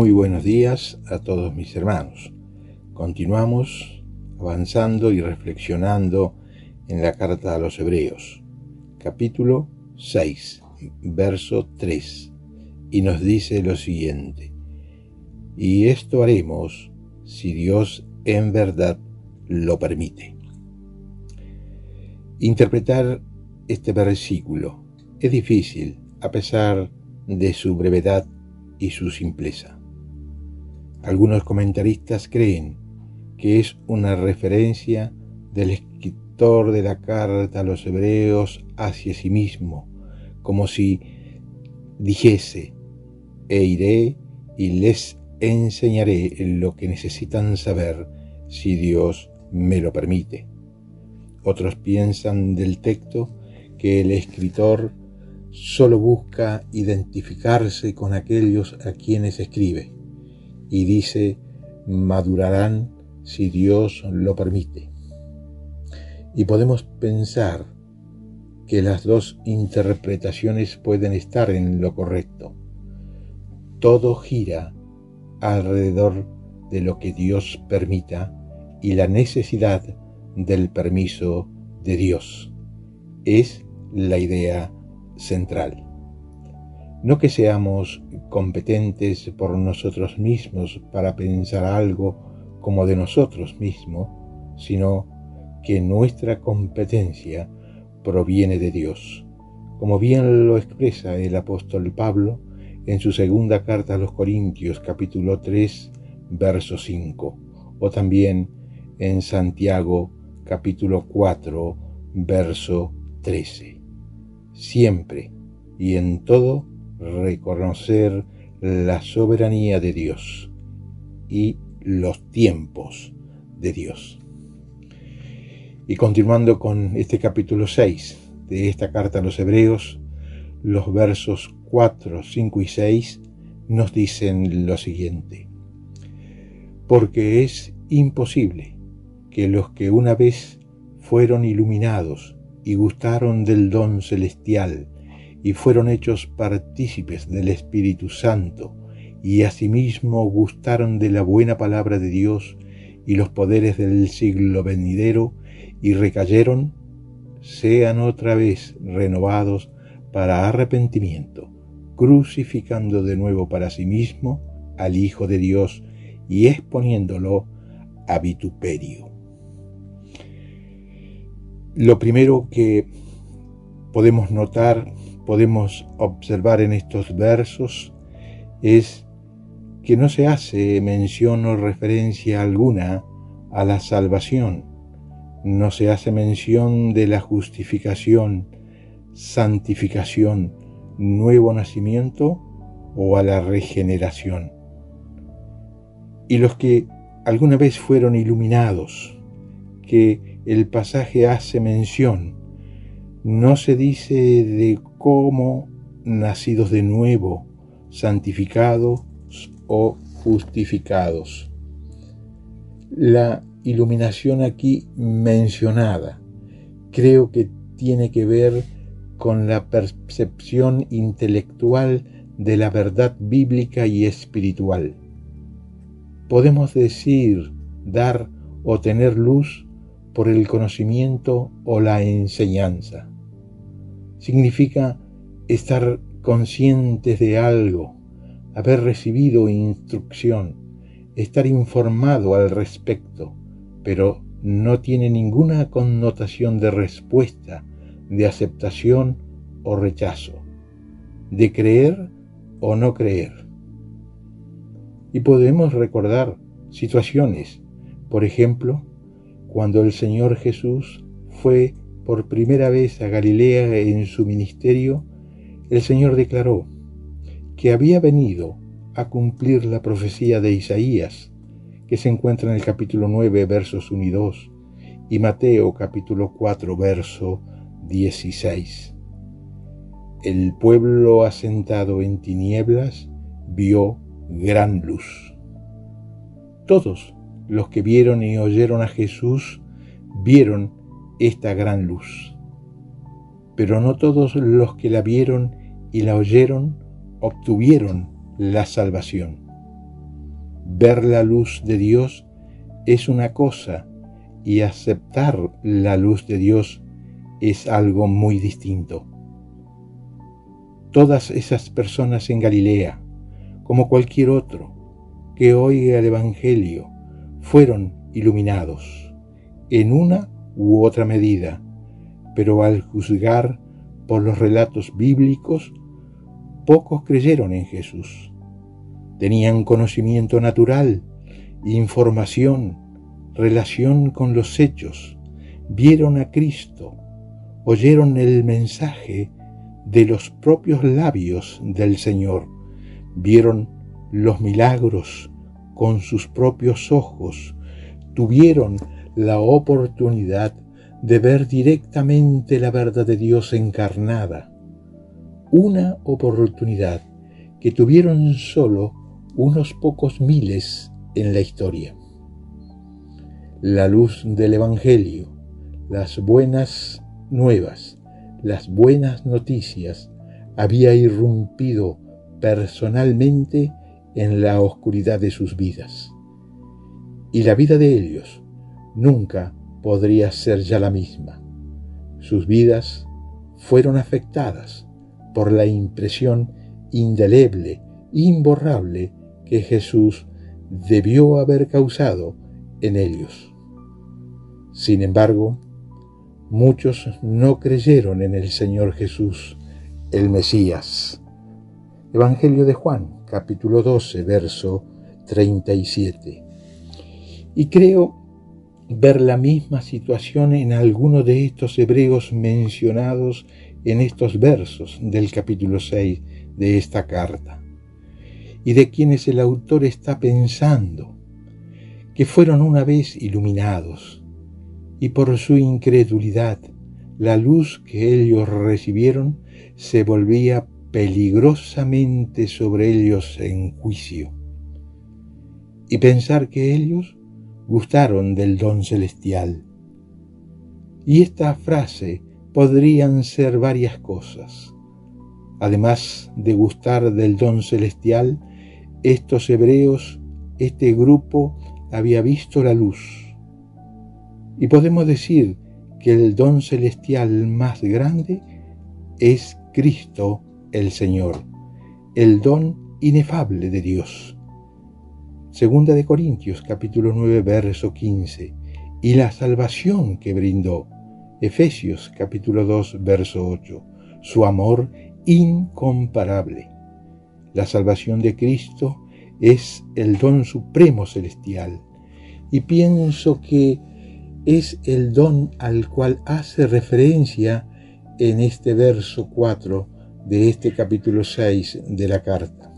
Muy buenos días a todos mis hermanos. Continuamos avanzando y reflexionando en la carta a los Hebreos, capítulo 6, verso 3, y nos dice lo siguiente: y esto haremos si Dios en verdad lo permite. Interpretar este versículo es difícil a pesar de su brevedad y su simpleza. Algunos comentaristas creen que es una referencia del escritor de la carta a los Hebreos hacia sí mismo, como si dijese: e iré y les enseñaré lo que necesitan saber si Dios me lo permite. Otros piensan del texto que el escritor solo busca identificarse con aquellos a quienes escribe y dice: madurarán si Dios lo permite. Y podemos pensar que las dos interpretaciones pueden estar en lo correcto. Todo gira alrededor de lo que Dios permita y la necesidad del permiso de Dios. Es la idea central. No que seamos competentes por nosotros mismos para pensar algo como de nosotros mismos, sino que nuestra competencia proviene de Dios, como bien lo expresa el apóstol Pablo en su segunda carta a los Corintios, capítulo 3, verso 5, o también en Santiago, capítulo 4, verso 13. Siempre y en todo reconocer la soberanía de Dios y los tiempos de Dios. Y continuando con este capítulo 6 de esta carta a los Hebreos, los versos 4, 5 y 6 nos dicen lo siguiente: porque es imposible que los que una vez fueron iluminados y gustaron del don celestial y fueron hechos partícipes del Espíritu Santo y asimismo gustaron de la buena palabra de Dios y los poderes del siglo venidero y recayeron, sean otra vez renovados para arrepentimiento, crucificando de nuevo para sí mismo al Hijo de Dios y exponiéndolo a vituperio. Lo primero que podemos notar, podemos observar en estos versos es que no se hace mención o referencia alguna a la salvación, no se hace mención de la justificación, santificación, nuevo nacimiento o a la regeneración. Y los que alguna vez fueron iluminados, que el pasaje hace mención, no se dice de cómo nacidos de nuevo, santificados o justificados. La iluminación aquí mencionada creo que tiene que ver con la percepción intelectual de la verdad bíblica y espiritual. Podemos decir dar o tener luz por el conocimiento o la enseñanza. Significa estar conscientes de algo, haber recibido instrucción, estar informado al respecto, pero no tiene ninguna connotación de respuesta, de aceptación o rechazo, de creer o no creer. Y podemos recordar situaciones, por ejemplo, cuando el Señor Jesús fue por primera vez a Galilea en su ministerio, el Señor declaró que había venido a cumplir la profecía de Isaías, que se encuentra en el capítulo 9, versos 1 y 2, y Mateo, capítulo 4, verso 16. El pueblo asentado en tinieblas vio gran luz. Todos los que vieron y oyeron a Jesús vieron esta gran luz, pero no todos los que la vieron y la oyeron obtuvieron la salvación. Ver la luz de Dios es una cosa y aceptar la luz de Dios es algo muy distinto. Todas esas personas en Galilea, como cualquier otro que oiga el Evangelio, fueron iluminados en una u otra medida, pero al juzgar por los relatos bíblicos, pocos creyeron en Jesús. Tenían conocimiento natural, información, relación con los hechos, vieron a Cristo, oyeron el mensaje de los propios labios del Señor, vieron los milagros con sus propios ojos, tuvieron la oportunidad de ver directamente la verdad de Dios encarnada, una oportunidad que tuvieron solo unos pocos miles en la historia. La luz del Evangelio, las buenas nuevas, las buenas noticias, había irrumpido personalmente en la oscuridad de sus vidas. Y la vida de ellos nunca podría ser ya la misma. Sus vidas fueron afectadas por la impresión indeleble, imborrable que Jesús debió haber causado en ellos. Sin embargo, muchos no creyeron en el Señor Jesús, el Mesías. Evangelio de Juan, capítulo 12, verso 37. Y creo ver la misma situación en alguno de estos hebreos mencionados en estos versos del capítulo 6 de esta carta, y de quienes el autor está pensando, que fueron una vez iluminados, y por su incredulidad, la luz que ellos recibieron se volvía peligrosamente sobre ellos en juicio. Y pensar que ellos gustaron del don celestial. Y esta frase podrían ser varias cosas. Además de gustar del don celestial, estos hebreos, este grupo, había visto la luz. Y podemos decir que el don celestial más grande es Cristo el Señor, el don inefable de Dios. Segunda de Corintios, capítulo 9, verso 15. Y la salvación que brindó. Efesios, capítulo 2, verso 8. Su amor incomparable. La salvación de Cristo es el don supremo celestial. Y pienso que es el don al cual hace referencia en este verso 4 de este capítulo 6 de la carta.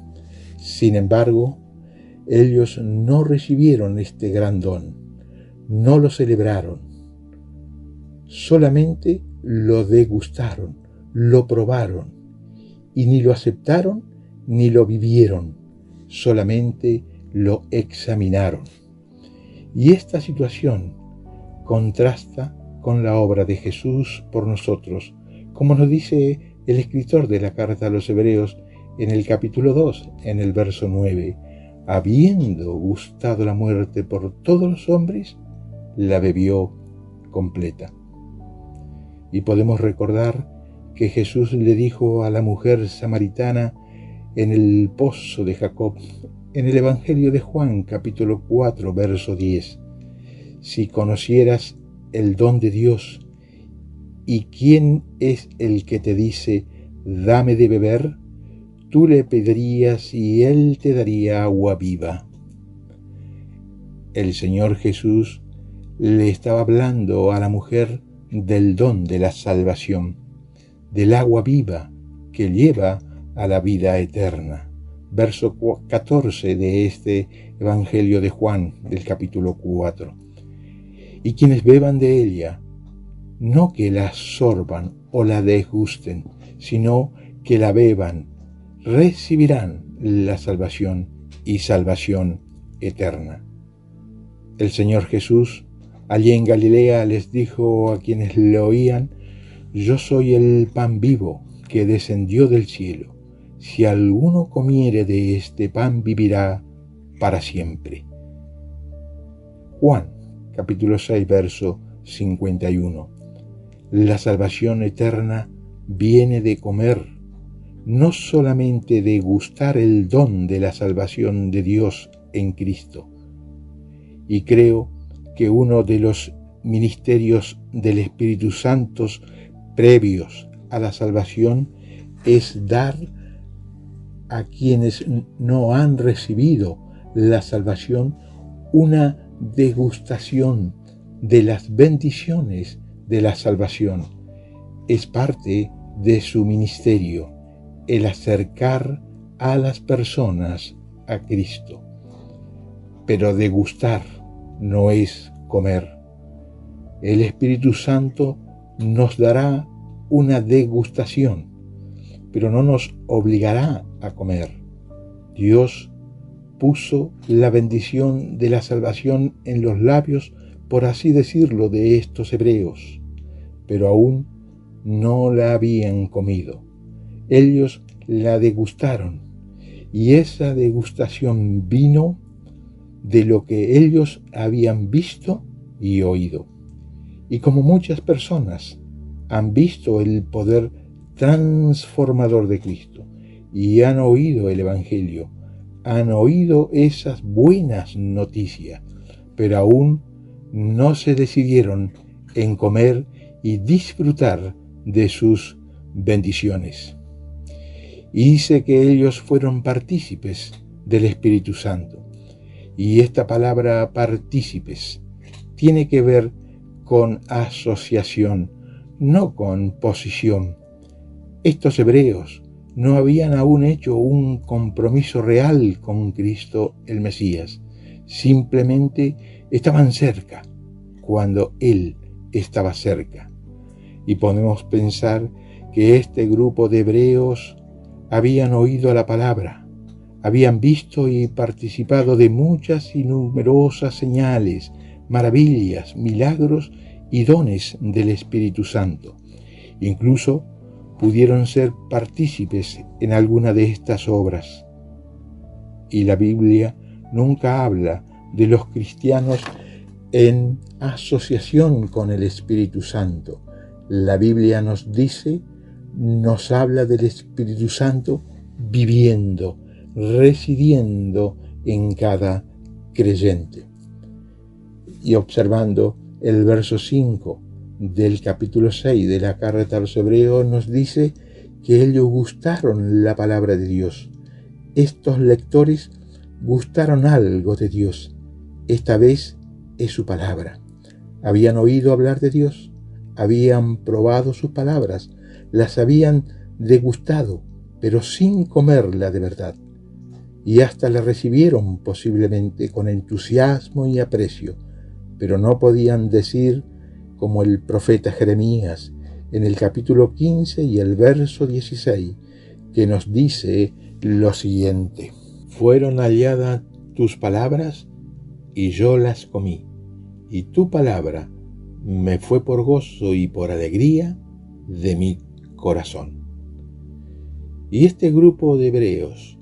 Sin embargo, ellos no recibieron este gran don, no lo celebraron, solamente lo degustaron, lo probaron, y ni lo aceptaron ni lo vivieron, solamente lo examinaron. Y esta situación contrasta con la obra de Jesús por nosotros, como nos dice el escritor de la carta a los Hebreos en el capítulo 2, en el verso 9. Habiendo gustado la muerte por todos los hombres, la bebió completa. Y podemos recordar que Jesús le dijo a la mujer samaritana en el pozo de Jacob, en el Evangelio de Juan, capítulo 4, verso 10. Si conocieras el don de Dios, y quién es el que te dice, dame de beber, tú le pedirías y él te daría agua viva. El Señor Jesús le estaba hablando a la mujer del don de la salvación, del agua viva que lleva a la vida eterna. Verso 14 de este Evangelio de Juan, del capítulo 4. Y quienes beban de ella, no que la sorban o la degusten, sino que la beban, recibirán la salvación y salvación eterna. El Señor Jesús, allí en Galilea, les dijo a quienes le oían, yo soy el pan vivo que descendió del cielo. Si alguno comiere de este pan, vivirá para siempre. Juan, capítulo 6, verso 51. La salvación eterna viene de comer, no solamente de gustar el don de la salvación de Dios en Cristo. Y creo que uno de los ministerios del Espíritu Santo previos a la salvación es dar a quienes no han recibido la salvación una degustación de las bendiciones de la salvación. Es parte de su ministerio el acercar a las personas a Cristo. Pero degustar no es comer. El Espíritu Santo nos dará una degustación, pero no nos obligará a comer. Dios puso la bendición de la salvación en los labios, por así decirlo, de estos hebreos, pero aún no la habían comido. Ellos la degustaron, y esa degustación vino de lo que ellos habían visto y oído. Y como muchas personas han visto el poder transformador de Cristo y han oído el Evangelio, han oído esas buenas noticias, pero aún no se decidieron en comer y disfrutar de sus bendiciones. Y dice que ellos fueron partícipes del Espíritu Santo. Y esta palabra partícipes tiene que ver con asociación, no con posición. Estos hebreos no habían aún hecho un compromiso real con Cristo el Mesías. Simplemente estaban cerca cuando Él estaba cerca. Y podemos pensar que este grupo de hebreos habían oído la palabra, habían visto y participado de muchas y numerosas señales, maravillas, milagros y dones del Espíritu Santo. Incluso pudieron ser partícipes en alguna de estas obras. Y la Biblia nunca habla de los cristianos en asociación con el Espíritu Santo. La Biblia nos habla del Espíritu Santo viviendo, residiendo en cada creyente. Y observando el verso 5 del capítulo 6 de la carta a los Hebreos, nos dice que ellos gustaron la palabra de Dios. Estos lectores gustaron algo de Dios. Esta vez es su palabra. Habían oído hablar de Dios, habían probado sus palabras, las habían degustado, pero sin comerla de verdad. Y hasta la recibieron posiblemente con entusiasmo y aprecio, pero no podían decir como el profeta Jeremías en el capítulo 15 y el verso 16, que nos dice lo siguiente: fueron halladas tus palabras y yo las comí, y tu palabra me fue por gozo y por alegría de mi corazón. Y este grupo de hebreos,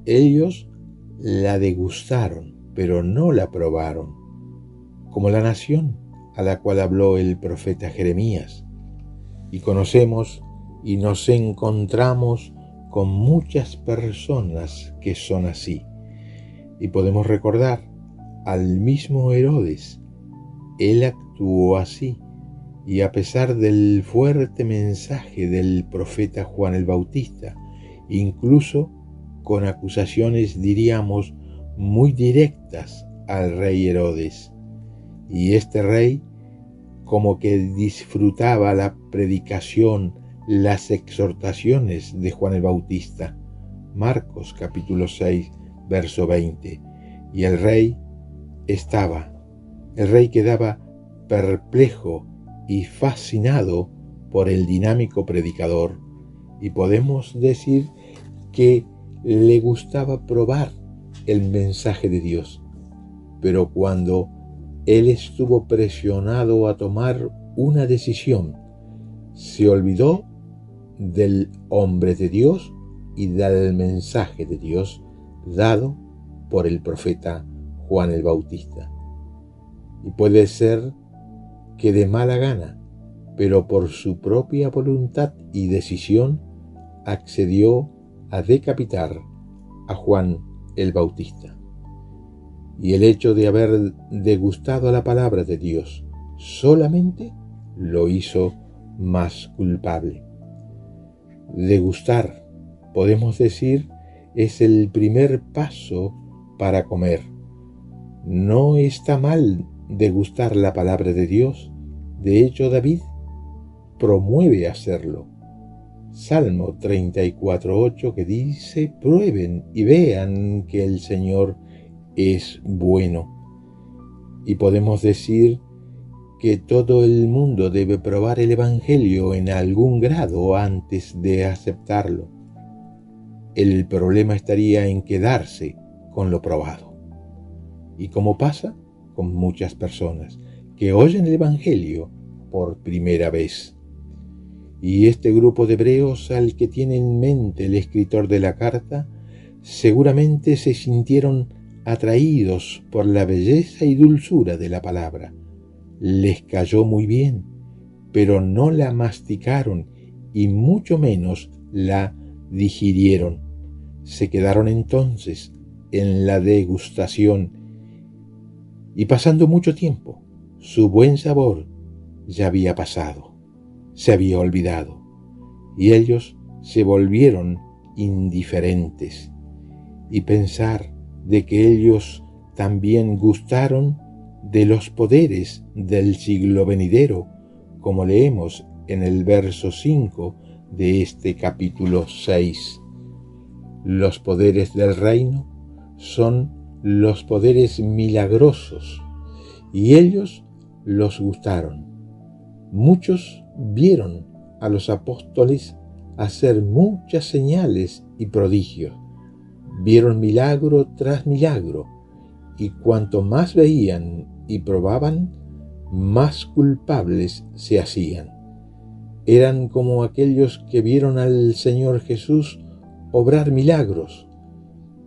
ellos la degustaron, pero no la probaron, como la nación a la cual habló el profeta Jeremías. Y conocemos y nos encontramos con muchas personas que son así. Y podemos recordar al mismo Herodes. Él actuó así, y a pesar del fuerte mensaje del profeta Juan el Bautista, incluso con acusaciones, diríamos, muy directas al rey Herodes. Y este rey como que disfrutaba la predicación, las exhortaciones de Juan el Bautista. Marcos capítulo 6, verso 20. Y el rey quedaba perplejo y fascinado por el dinámico predicador. Y podemos decir que le gustaba probar el mensaje de Dios. Pero cuando él estuvo presionado a tomar una decisión, se olvidó del hombre de Dios y del mensaje de Dios dado por el profeta Juan el Bautista. Y puede ser que de mala gana, pero por su propia voluntad y decisión, accedió a decapitar a Juan el Bautista. Y el hecho de haber degustado la palabra de Dios solamente lo hizo más culpable. Degustar, podemos decir, es el primer paso para comer. No está mal degustar la palabra de Dios. De hecho, David promueve hacerlo. Salmo 34:8, que dice: prueben y vean que el Señor es bueno. Y podemos decir que todo el mundo debe probar el Evangelio en algún grado antes de aceptarlo. El problema estaría en quedarse con lo probado. Y como pasa con muchas personas que oyen el Evangelio por primera vez. Y este grupo de hebreos al que tiene en mente el escritor de la carta, seguramente se sintieron atraídos por la belleza y dulzura de la palabra. Les cayó muy bien, pero no la masticaron y mucho menos la digirieron. Se quedaron entonces en la degustación y pasando mucho tiempo, su buen sabor ya había pasado, se había olvidado, y ellos se volvieron indiferentes. Y pensar de que ellos también gustaron de los poderes del siglo venidero, como leemos en el verso 5 de este capítulo 6. Los poderes del reino son los poderes milagrosos, y ellos los gustaron. Muchos vieron a los apóstoles hacer muchas señales y prodigios. Vieron milagro tras milagro, y cuanto más veían y probaban, más culpables se hacían. Eran como aquellos que vieron al Señor Jesús obrar milagros.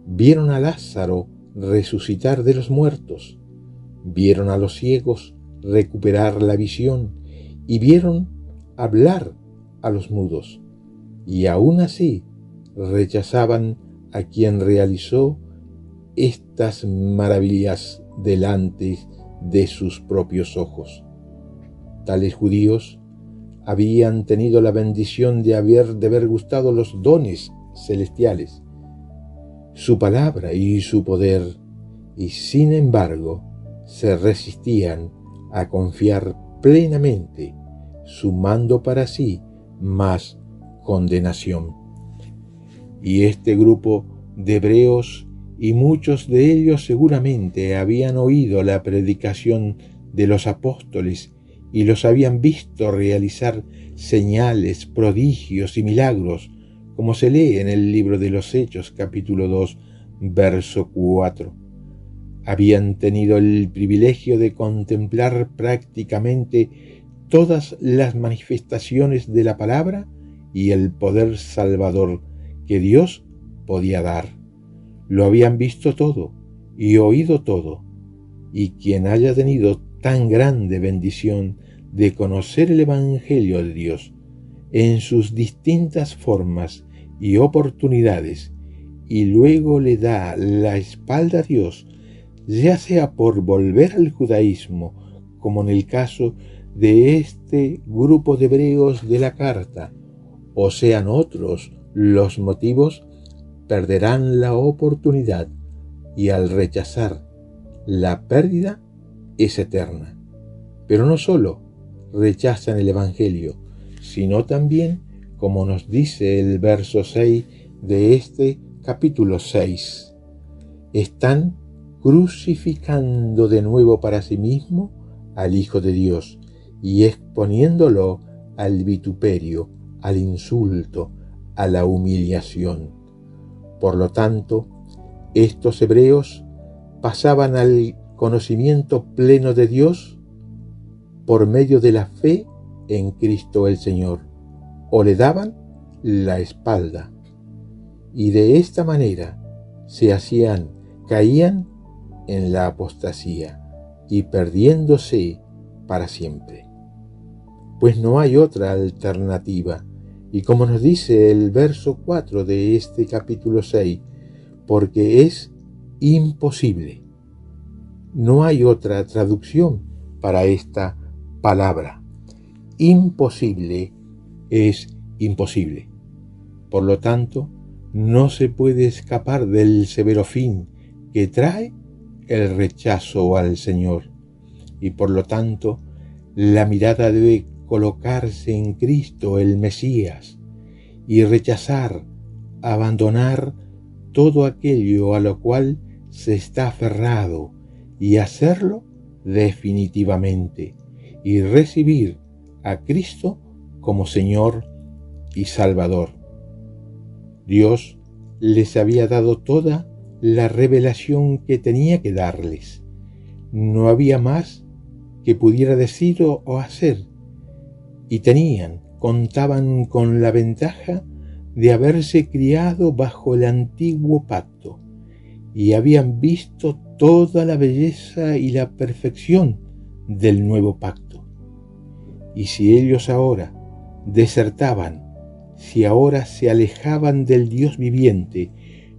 Vieron a Lázaro resucitar de los muertos, vieron a los ciegos recuperar la visión y vieron hablar a los mudos, y aún así rechazaban a quien realizó estas maravillas delante de sus propios ojos. Tales judíos habían tenido la bendición de haber gustado los dones celestiales, su palabra y su poder, y sin embargo se resistían a confiar plenamente, sumando para sí más condenación. Y este grupo de hebreos, y muchos de ellos seguramente habían oído la predicación de los apóstoles y los habían visto realizar señales, prodigios y milagros, como se lee en el libro de los Hechos, capítulo 2, verso 4. Habían tenido el privilegio de contemplar prácticamente todas las manifestaciones de la palabra y el poder salvador que Dios podía dar. Lo habían visto todo y oído todo, y quien haya tenido tan grande bendición de conocer el Evangelio de Dios en sus distintas formas y oportunidades, y luego le da la espalda a Dios, ya sea por volver al judaísmo, como en el caso de este grupo de hebreos de la carta, o sean otros los motivos, perderán la oportunidad, y al rechazar, la pérdida es eterna. Pero no solo rechazan el Evangelio, sino también, como nos dice el verso 6 de este capítulo 6, están crucificando de nuevo para sí mismo al Hijo de Dios y exponiéndolo al vituperio, al insulto, a la humillación. Por lo tanto, estos hebreos pasaban al conocimiento pleno de Dios por medio de la fe en Cristo el Señor, o le daban la espalda, y de esta manera se hacían caían en la apostasía y perdiéndose para siempre. Pues no hay otra alternativa, y como nos dice el verso 4 de este capítulo 6, porque es imposible. No hay otra traducción para esta palabra. Imposible es imposible. Por lo tanto, no se puede escapar del severo fin que trae el rechazo al Señor. Y por lo tanto, la mirada debe colocarse en Cristo, el Mesías, y rechazar, abandonar todo aquello a lo cual se está aferrado y hacerlo definitivamente y recibir a Cristo como Señor y Salvador. Dios les había dado toda la revelación que tenía que darles. No había más que pudiera decir o hacer, y contaban con la ventaja de haberse criado bajo el antiguo pacto, y habían visto toda la belleza y la perfección del nuevo pacto. Y si ellos ahora desertaban, si ahora se alejaban del Dios viviente,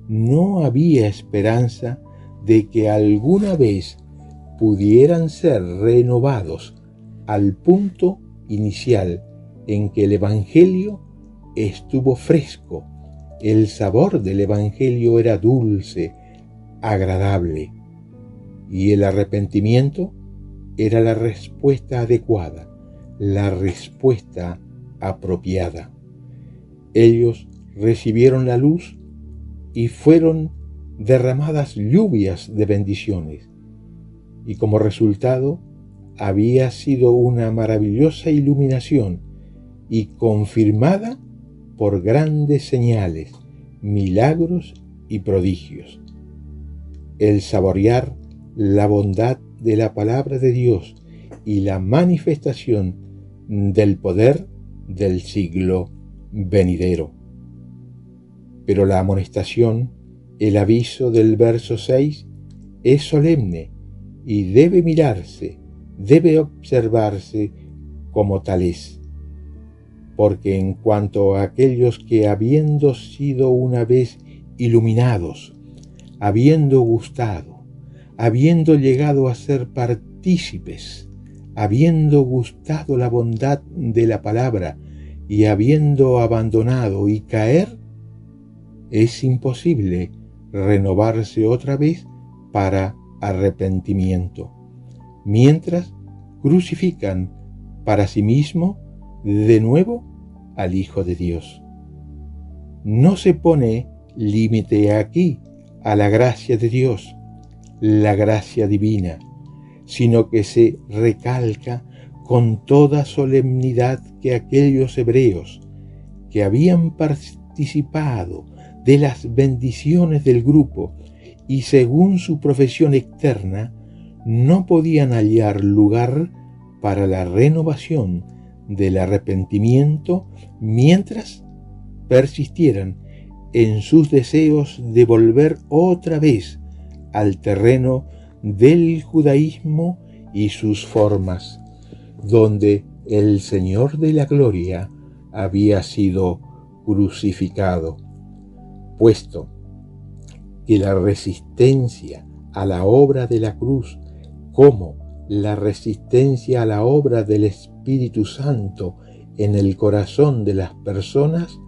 no había esperanza de que alguna vez pudieran ser renovados al punto inicial en que el Evangelio estuvo fresco. El sabor del Evangelio era dulce, agradable, y el arrepentimiento era la respuesta adecuada, la respuesta apropiada. Ellos recibieron la luz y fueron derramadas lluvias de bendiciones, y como resultado había sido una maravillosa iluminación y confirmada por grandes señales, milagros y prodigios. El saborear la bondad de la palabra de Dios y la manifestación del poder del siglo venidero. Pero la amonestación, el aviso del verso 6, es solemne y debe mirarse, debe observarse como tal es. Porque en cuanto a aquellos que, habiendo sido una vez iluminados, habiendo gustado, habiendo llegado a ser partícipes, habiendo gustado la bondad de la palabra y habiendo abandonado y caer, es imposible renovarse otra vez para arrepentimiento, mientras crucifican para sí mismo de nuevo al Hijo de Dios. No se pone límite aquí a la gracia de Dios, la gracia divina, sino que se recalca con toda solemnidad que aquellos hebreos que habían participado de las bendiciones del grupo y según su profesión externa no podían hallar lugar para la renovación del arrepentimiento mientras persistieran en sus deseos de volver otra vez al terreno del judaísmo y sus formas, donde el Señor de la Gloria había sido crucificado, puesto que la resistencia a la obra de la cruz, como la resistencia a la obra del Espíritu Santo en el corazón de las personas,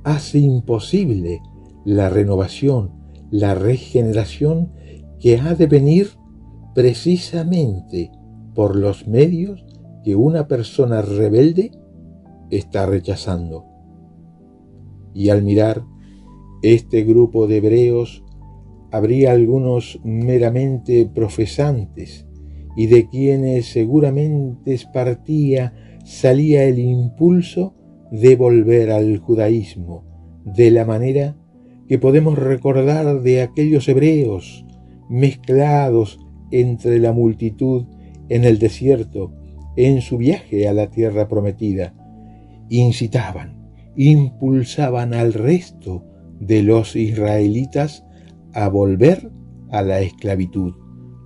hace imposible la renovación, la regeneración que ha de venir precisamente por los medios que una persona rebelde está rechazando. Y al mirar este grupo de hebreos, habría algunos meramente profesantes y de quienes seguramente salía el impulso de volver al judaísmo, de la manera que podemos recordar de aquellos hebreos mezclados entre la multitud en el desierto, en su viaje a la tierra prometida. Incitaban, impulsaban al resto de los israelitas a volver a la esclavitud,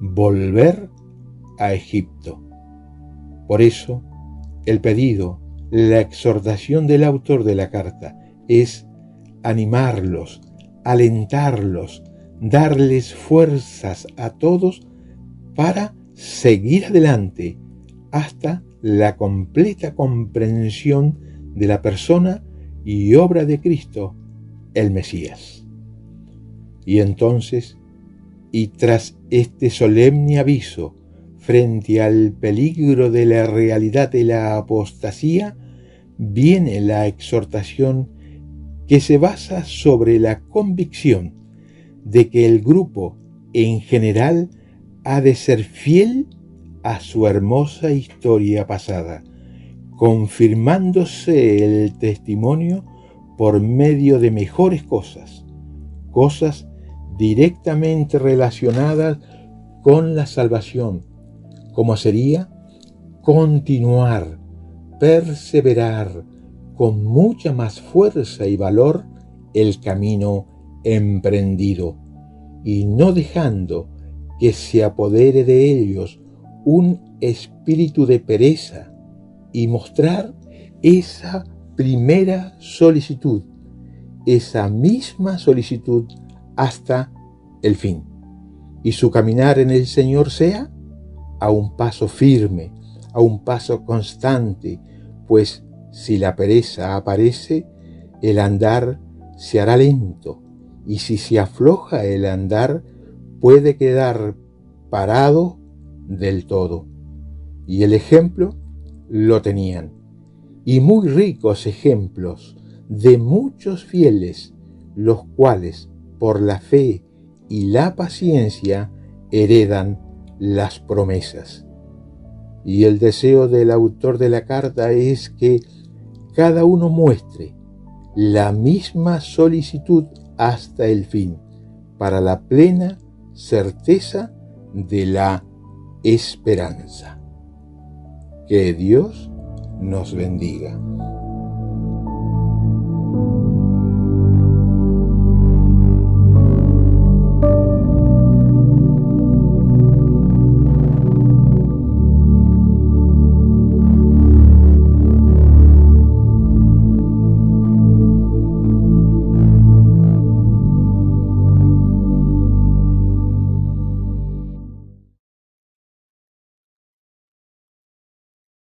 volver a Egipto. Por eso, el pedido, la exhortación del autor de la carta es animarlos, alentarlos, darles fuerzas a todos para seguir adelante hasta la completa comprensión de la persona y obra de Cristo, el Mesías. Y entonces, y tras este solemne aviso frente al peligro de la realidad de la apostasía, viene la exhortación que se basa sobre la convicción de que el grupo en general ha de ser fiel a su hermosa historia pasada, confirmándose el testimonio por medio de mejores cosas directamente relacionadas con la salvación, como sería continuar, perseverar con mucha más fuerza y valor el camino emprendido, y no dejando que se apodere de ellos un espíritu de pereza, y mostrar esa primera solicitud, esa misma solicitud hasta el fin, y su caminar en el Señor sea a un paso firme, a un paso constante, pues si la pereza aparece, el andar se hará lento, y si se afloja el andar, puede quedar parado del todo. Y el ejemplo lo tenían, y muy ricos ejemplos de muchos fieles, los cuales por la fe y la paciencia heredan las promesas. Y el deseo del autor de la carta es que cada uno muestre la misma solicitud hasta el fin, para la plena certeza de la esperanza. Que Dios nos bendiga.